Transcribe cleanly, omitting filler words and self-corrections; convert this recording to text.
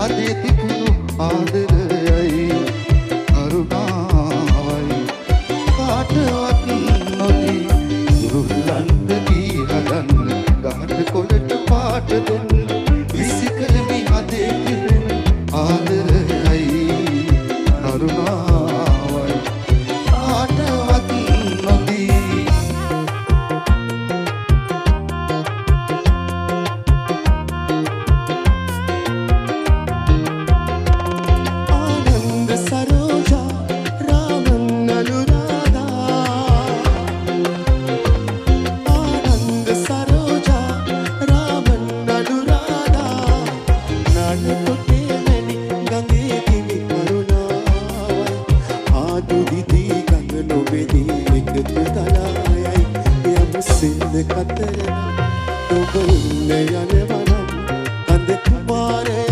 අදේ තිබුණු ආදරයයි කරුණාවයි කාටවත් නොදී දුරුලන්ද කී හදන්න ගහට කොළට පාට දෙන්න විසිකල මේ අදේ තිබුණු ආදරයයි කරුණාවයි කාටවත් නොදී කතරන ඔබ ඉන්න යනවනම් කඳ කුමාරේ